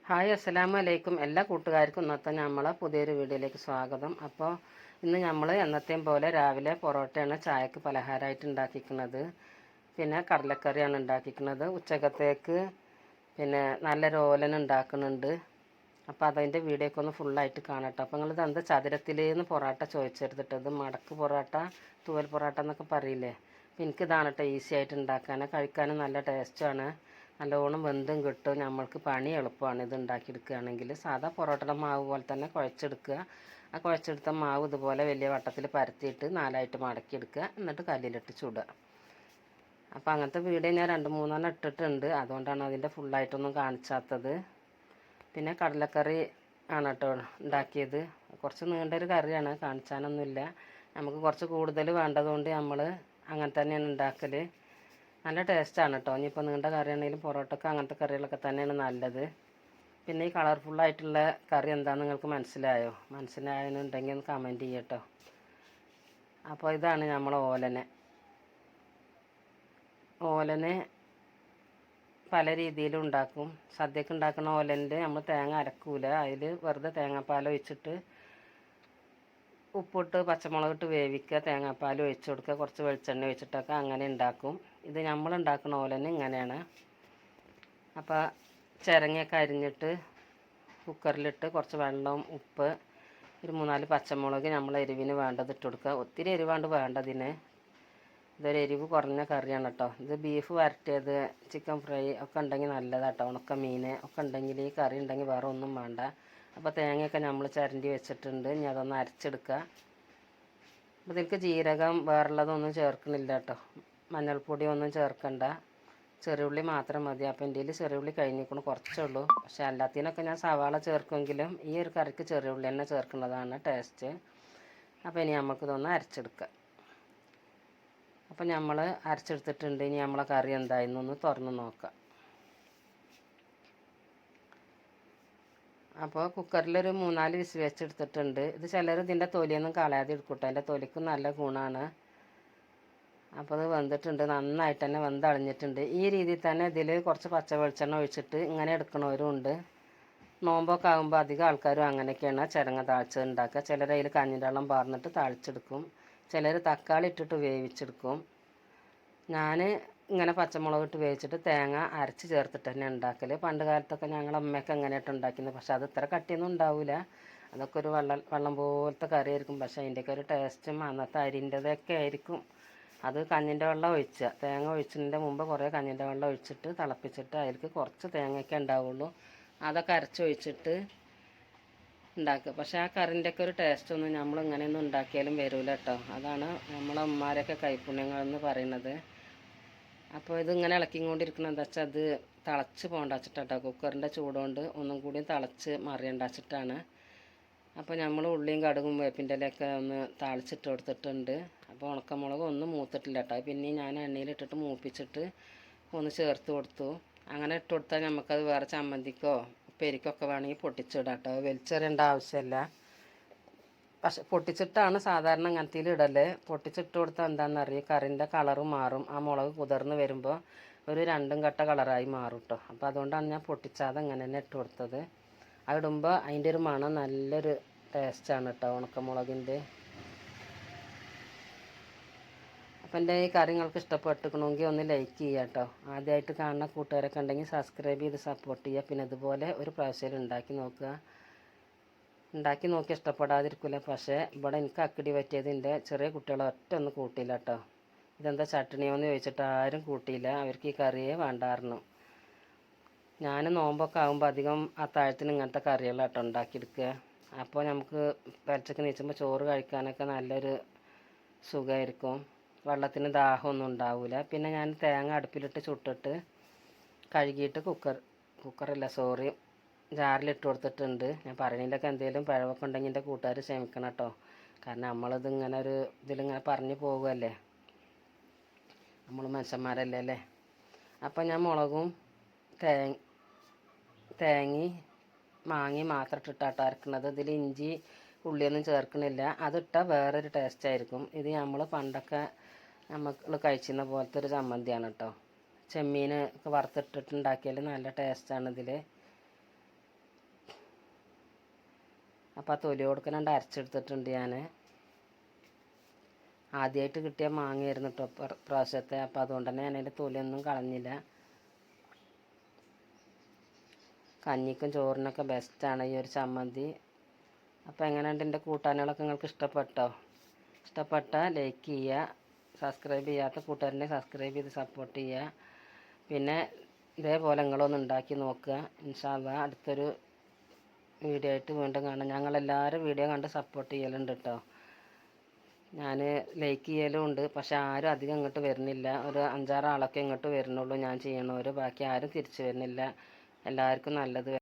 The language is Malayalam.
ഹായ് അസ്സലാമു അലൈക്കും. എല്ലാ കൂട്ടുകാർക്കും ഇന്നത്തെ നമ്മളെ പുതിയൊരു വീഡിയോയിലേക്ക് സ്വാഗതം. അപ്പോൾ ഇന്ന് നമ്മൾ എന്നത്തെയും പോലെ രാവിലെ പൊറോട്ടയാണ് ചായക്ക് പലഹാരമായിട്ട് ഉണ്ടാക്കിക്കുന്നത്. പിന്നെ കടലക്കറിയാണ് ഉണ്ടാക്കിക്കുന്നത്. ഉച്ചക്കത്തേക്ക് പിന്നെ നല്ലൊരു ഓലൻ ഉണ്ടാക്കുന്നുണ്ട്. അപ്പോൾ അതിൻ്റെ വീഡിയോ ഒക്കെ ഒന്ന് ഫുള്ളായിട്ട് കാണട്ടോ. അപ്പോൾ നിങ്ങളിത് എന്താ ചതുരത്തിലേന്ന് പൊറോട്ട ചോദിച്ചെടുത്തിട്ടത് മടക്ക് പൊറോട്ട, തൂവൽ പൊറോട്ട എന്നൊക്കെ പറയില്ലേ. അപ്പോൾ എനിക്കിതാണ് കേട്ടോ ഈസി ആയിട്ട് ഉണ്ടാക്കാൻ, കഴിക്കാനും നല്ല ടേസ്റ്റാണ്. നല്ലോണം വെന്തും കിട്ടും. നമ്മൾക്ക് പണി എളുപ്പമാണ് ഇത് ഉണ്ടാക്കിയെടുക്കുകയാണെങ്കിൽ. സാധാ പൊറോട്ടയുടെ മാവ് പോലെ തന്നെ കുഴച്ചെടുക്കുക. ആ കുഴച്ചെടുത്ത മാവ് ഇതുപോലെ വലിയ വട്ടത്തിൽ പരത്തിയിട്ട് നാലായിട്ട് മടക്കിയെടുക്കുക. എന്നിട്ട് കല്ലിലിട്ട് ചുടുക. അപ്പോൾ അങ്ങനത്തെ വീഡിയോ ഞാൻ 2-3 ഇട്ടിട്ടുണ്ട്. അതുകൊണ്ടാണ് അതിൻ്റെ ഫുള്ളായിട്ടൊന്നും കാണിച്ചാത്തത്. പിന്നെ കടലക്കറി ആണ് കേട്ടോ ഉണ്ടാക്കിയത്. കുറച്ച് നീണ്ടൊരു കറിയാണ്, കാണിച്ചാനൊന്നുമില്ല. നമുക്ക് കുറച്ച് കൂടുതൽ വേണ്ടതുകൊണ്ട് നമ്മൾ അങ്ങനെ തന്നെയാണ് ഉണ്ടാക്കൽ. നല്ല ടേസ്റ്റാണ് കേട്ടോ. ഇനിയിപ്പോൾ നീണ്ട കറിയാണെങ്കിലും പൊറോട്ടക്ക് അങ്ങനത്തെ കറികളൊക്കെ തന്നെയാണ് നല്ലത്. പിന്നെ ഈ കളർഫുള്ളായിട്ടുള്ള കറി എന്താണെന്ന് നിങ്ങൾക്ക് മനസ്സിലായോ? മനസ്സിലായെന്നുണ്ടെങ്കിൽ ഒന്ന് കമൻറ്റ് ചെയ്യട്ടോ. അപ്പോൾ ഇതാണ് നമ്മൾ ഓലന് പല രീതിയിലും ഉണ്ടാക്കും. സദ്യക്ക് ഉണ്ടാക്കുന്ന ഓലൻ്റെ നമ്മൾ തേങ്ങ അരക്കൂല. അതിൽ വെറുതെ തേങ്ങാപ്പാൽ ഒഴിച്ചിട്ട് ഉപ്പിട്ട് പച്ചമുളകിട്ട് വേവിക്കുക, തേങ്ങാപ്പാൽ ഒഴിച്ച് കൊടുക്കുക, കുറച്ച് വെളിച്ചെണ്ണ ഒഴിച്ചിട്ടൊക്കെ അങ്ങനെ ഉണ്ടാക്കും. ഇത് നമ്മൾ ഉണ്ടാക്കുന്ന ഓലന് ഇങ്ങനെയാണ്. അപ്പോൾ ചിരങ്ങയൊക്കെ അരിഞ്ഞിട്ട് കുക്കറിലിട്ട് കുറച്ച് വെള്ളം, ഉപ്പ്, ഒരു 3-4 പച്ചമുളക് നമ്മൾ എരിവിന് വേണ്ടത് ഇട്ട് കൊടുക്കുക. ഒത്തിരി എരിവാണ്ട് വേണ്ടതിന്. ഇതൊരു എരിവ് കുറഞ്ഞ കറിയാണ് കേട്ടോ. ഇത് ബീഫ് വരട്ടിയത്, ചിക്കൻ ഫ്രൈ ഒക്കെ ഉണ്ടെങ്കിൽ നല്ലതാട്ടോ. ഉണക്ക മീൻ ഒക്കെ ഉണ്ടെങ്കിൽ ഈ കറി ഉണ്ടെങ്കിൽ വേറെ ഒന്നും വേണ്ട. അപ്പോൾ തേങ്ങയൊക്കെ നമ്മൾ ചിരണ്ടി വെച്ചിട്ടുണ്ട്. ഇനി അതൊന്ന് അരച്ചെടുക്കുക. അപ്പോൾ ഇതിലേക്ക് ജീരകം വേറുള്ളതൊന്നും ചേർക്കണില്ല കേട്ടോ. മഞ്ഞൾപ്പൊടി ഒന്നും ചേർക്കണ്ട. ചെറിയുള്ളി മാത്രം മതി. അപ്പോൾ എൻ്റെ കയ്യിൽ ചെറിയുള്ളി കഴിഞ്ഞിരിക്കണം, കുറച്ചേ ഉള്ളൂ. പക്ഷേ എല്ലാത്തിനൊക്കെ ഞാൻ സവാള ചേർക്കുമെങ്കിലും ഈ ഒരു കറിക്ക് ചെറിയുള്ളി തന്നെ ചേർക്കുന്നതാണ് ടേസ്റ്റ്. അപ്പോൾ ഇനി നമുക്കിതൊന്ന് അരച്ചെടുക്കാം. അപ്പോൾ നമ്മൾ അരച്ചെടുത്തിട്ടുണ്ട്. ഇനി നമ്മളെ കറി എന്തായെന്നൊന്ന് തുറന്ന് നോക്കാം. അപ്പോൾ കുക്കറിലൊരു 3-4 വിസിൽ വെച്ചെടുത്തിട്ടുണ്ട്. ഇത് ചിലർ ഇതിൻ്റെ തൊലിയൊന്നും കളയാതെ എടുക്കട്ടെ. അതിൻ്റെ തൊലിക്ക് നല്ല ഗുണമാണ്. അപ്പോൾ അത് വെന്തിട്ടുണ്ട്, നന്നായിട്ട് തന്നെ വെന്തളിഞ്ഞിട്ടുണ്ട്. ഈ രീതിയിൽ തന്നെ ഇതിൽ കുറച്ച് പച്ച വെളിച്ചെണ്ണ ഒഴിച്ചിട്ട് ഇങ്ങനെ എടുക്കണവരും ഉണ്ട്. നോമ്പൊക്കെ ആകുമ്പോൾ അധികം ആൾക്കാരും അങ്ങനെയൊക്കെയാണ് ചിരങ്ങ താളിച്ചത് ഉണ്ടാക്കുക. ചിലർ അതിൽ കഞ്ഞിൻ്റെ വെള്ളം പാർന്നിട്ട് താളിച്ചെടുക്കും. ചിലർ തക്കാളി ഇട്ടിട്ട് വേവിച്ചെടുക്കും. ഞാൻ ഇങ്ങനെ പച്ചമുളക് ഇട്ട് വേവിച്ചിട്ട് തേങ്ങ അരച്ച് ചേർത്തിട്ട് തന്നെ ഉണ്ടാക്കൽ. പണ്ട് കാലത്തൊക്കെ ഞങ്ങൾ അമ്മയൊക്കെ എങ്ങനെയായിട്ട് ഉണ്ടാക്കുന്നത്. പക്ഷെ അത് ഇത്ര കട്ടിയൊന്നും ഉണ്ടാവില്ല. അതൊക്കെ ഒരു വെള്ളം പോലത്തെ കറിയായിരിക്കും. പക്ഷേ അതിൻ്റെയൊക്കെ ഒരു ടേസ്റ്റും അന്നത്തെ അരിൻ്റെതൊക്കെ ആയിരിക്കും. അത് കഞ്ഞിൻ്റെ വെള്ളം ഒഴിക്കുക. തേങ്ങ ഒഴിച്ചതിൻ്റെ മുമ്പ് കുറേ കഞ്ഞിൻ്റെ വെള്ളം ഒഴിച്ചിട്ട് തിളപ്പിച്ചിട്ട് അതിലേക്ക് കുറച്ച് തേങ്ങയൊക്കെ ഉണ്ടാവുള്ളൂ. അതൊക്കെ അരച്ചൊഴിച്ചിട്ട് ഉണ്ടാക്കുക. പക്ഷേ ആ കറിൻ്റെയൊക്കെ ഒരു ടേസ്റ്റൊന്നും നമ്മൾ ഇങ്ങനെയൊന്നും ഉണ്ടാക്കിയാലും വരില്ല കേട്ടോ. അതാണ് നമ്മളെ അമ്മമാരൊക്കെ കൈപ്പുണ്യങ്ങളെന്ന് പറയുന്നത്. അപ്പോൾ ഇതിങ്ങനെ ഇളക്കിക്കൊണ്ടിരിക്കണം. എന്താ വെച്ചാൽ അത് തിളച്ച് പോകണ്ട വെച്ചിട്ടാട്ടോ. കുക്കറിൻ്റെ ചൂടുകൊണ്ട് ഒന്നും കൂടി തിളച്ച് മറിയണ്ട വെച്ചിട്ടാണ്. അപ്പോൾ നമ്മൾ ഉള്ളിയും കടുകും വേപ്പിൻ്റെ ഇലയൊക്കെ ഒന്ന് താളിച്ചിട്ട് കൊടുത്തിട്ടുണ്ട്. അപ്പോൾ ഉണക്കമുളക് ഒന്നും മൂത്തിട്ടില്ല കേട്ടോ. പിന്നെ ഞാൻ എണ്ണയിലിട്ടിട്ട് മൂപ്പിച്ചിട്ട് ഒന്ന് ചേർത്ത് കൊടുത്തു. അങ്ങനെ ഇട്ട് കൊടുത്താൽ നമുക്കത് വേറെ ചമ്മന്തിക്കോ ഉപ്പേരിക്കൊക്കെ വേണമെങ്കിൽ പൊട്ടിച്ചിടാം കേട്ടോ. വലിച്ചെറിയേണ്ട ആവശ്യമില്ല. പക്ഷെ പൊട്ടിച്ചിട്ടാണ് സാധാരണ അങ്ങനത്തേൽ ഇടല്. പൊട്ടിച്ചിട്ട് കൊടുത്താൽ എന്താണെന്നറിയാം, കറിൻ്റെ കളറ് മാറും. ആ മുളക് കുതിർന്ന് വരുമ്പോൾ ഒരു 2 കട്ട കളറായി മാറും കേട്ടോ. അപ്പോൾ അതുകൊണ്ടാണ് ഞാൻ പൊട്ടിച്ചാതെ അങ്ങനെ തന്നെ ഇട്ട് കൊടുത്തത്. അത് ഇടുമ്പോൾ അതിൻ്റെ ഒരു മണം നല്ലൊരു ടേസ്റ്റാണ് കേട്ടോ, ഉണക്കമുളകിൻ്റെ. അപ്പം എൻ്റെ ഈ കറി നിങ്ങൾക്ക് ഇഷ്ടപ്പെട്ടിരിക്കണമെങ്കിൽ ഒന്ന് ലൈക്ക് ചെയ്യുക കേട്ടോ. ആദ്യമായിട്ട് കാണുന്ന കൂട്ടുകാരൊക്കെ ഉണ്ടെങ്കിൽ സബ്സ്ക്രൈബ് ചെയ്ത് സപ്പോർട്ട് ചെയ്യുക. പിന്നെ ഇതുപോലെ ഒരു പ്രാവശ്യം ഉണ്ടാക്കി നോക്കുക. ഉണ്ടാക്കി നോക്കി ഇഷ്ടപ്പെടാതിരിക്കില്ല. പക്ഷേ ഇവിടെ എനിക്ക് അക്കിടി പറ്റിയതിൻ്റെ ചെറിയ കുട്ടികളെ ഒറ്റ ഒന്നും കൂട്ടിയില്ല കേട്ടോ. ഇതെന്താ ചട്ടണിയോന്ന് ചോദിച്ചിട്ട് ആരും കൂട്ടിയില്ല. അവർക്ക് ഈ കറിയേ വേണ്ടായിരുന്നു. ഞാൻ നോമ്പൊക്കെ ആകുമ്പോൾ അധികം അത്താഴത്തിന് ഇങ്ങനത്തെ കറികളാട്ടോ ഉണ്ടാക്കിയെടുക്കുക. അപ്പോൾ നമുക്ക് പെലച്ചക്ക് നീച്ചുമ്പോൾ ചോറ് കഴിക്കാനൊക്കെ നല്ലൊരു സുഖമായിരിക്കും. വെള്ളത്തിന് ദാഹമൊന്നും ഉണ്ടാവില്ല. പിന്നെ ഞാൻ തേങ്ങ അടുപ്പിലിട്ട് ചുട്ടിട്ട് കഴുകിയിട്ട് കുക്കറല്ല സോറി ജാറിലിട്ട് കൊടുത്തിട്ടുണ്ട്. ഞാൻ പറയണതിലൊക്കെ എന്തെങ്കിലും പിഴവൊക്കെ ഉണ്ടെങ്കിൽ എൻ്റെ കൂട്ടുകാർ ക്ഷമിക്കണം കേട്ടോ. കാരണം നമ്മളിത് ഇങ്ങനെ ഒരു ഇതിലിങ്ങനെ പറഞ്ഞു പോകുമല്ലേ, നമ്മൾ മനുഷ്യന്മാരല്ലേ അല്ലേ. അപ്പം ഞാൻ മുളകും തേങ്ങ മാങ്ങി മാത്രം ഇട്ടിട്ടാട്ടോ അരക്കുന്നത്. ഇതിൽ ഇഞ്ചി ഉള്ളിയൊന്നും ചേർക്കണില്ല. അതിട്ടാൽ വേറൊരു ടേസ്റ്റ് ആയിരിക്കും. ഇത് നമ്മൾ പണ്ടൊക്കെ നമ്മൾ കഴിച്ചിരുന്ന പോലത്തെ ഒരു ചമ്മന്തിയാണ് കേട്ടോ. ചെമ്മീൻ ഒക്കെ വറുത്തിട്ടിട്ടുണ്ടാക്കിയാൽ നല്ല ടേസ്റ്റാണ് ഇതിൽ. അപ്പോൾ ആ തൊലി കൊടുക്കണണ്ട് അരച്ചെടുത്തിട്ടുണ്ട് ഞാൻ. ആദ്യമായിട്ട് കിട്ടിയ മാങ്ങയായിരുന്നു കേട്ടോ പ്രാവശ്യത്തെ. അപ്പോൾ അതുകൊണ്ട് തന്നെ ഞാൻ അതിൻ്റെ തൊലിയൊന്നും കളഞ്ഞില്ല. കഞ്ഞിക്കും ചോറിനൊക്കെ ബെസ്റ്റാണ് ഈ ഒരു ചമ്മന്തി. അപ്പോൾ എങ്ങനെയുണ്ട് എൻ്റെ കൂട്ടാനുകളൊക്കെ നിങ്ങൾക്ക് ഇഷ്ടപ്പെട്ടോ? ഇഷ്ടപ്പെട്ടാൽ ലൈക്ക് ചെയ്യുക, സബ്സ്ക്രൈബ് ചെയ്യാത്ത കൂട്ടുകാരനെ സബ്സ്ക്രൈബ് ചെയ്ത് സപ്പോർട്ട് ചെയ്യുക. പിന്നെ ഇതേപോലെ നിങ്ങളൊന്ന് ഉണ്ടാക്കി നോക്കുക. ഇൻഷാ അല്ലാഹ് അടുത്തൊരു വീഡിയോ ആയിട്ട് വീണ്ടും കാണാം. ഞങ്ങളെല്ലാവരും വീഡിയോ കണ്ട് സപ്പോർട്ട് ചെയ്യലുണ്ട് കേട്ടോ. ഞാൻ ലൈക്ക് ചെയ്യലും ഉണ്ട്, പക്ഷെ ആരും അധികം ഇങ്ങോട്ട് വരുന്നില്ല. ഒരു 5-6 ആളൊക്കെ ഇങ്ങോട്ട് വരുന്നുള്ളൂ ഞാൻ ചെയ്യണവർ. ബാക്കി ആരും തിരിച്ചു വരുന്നില്ല. എല്ലാവർക്കും നല്ലത്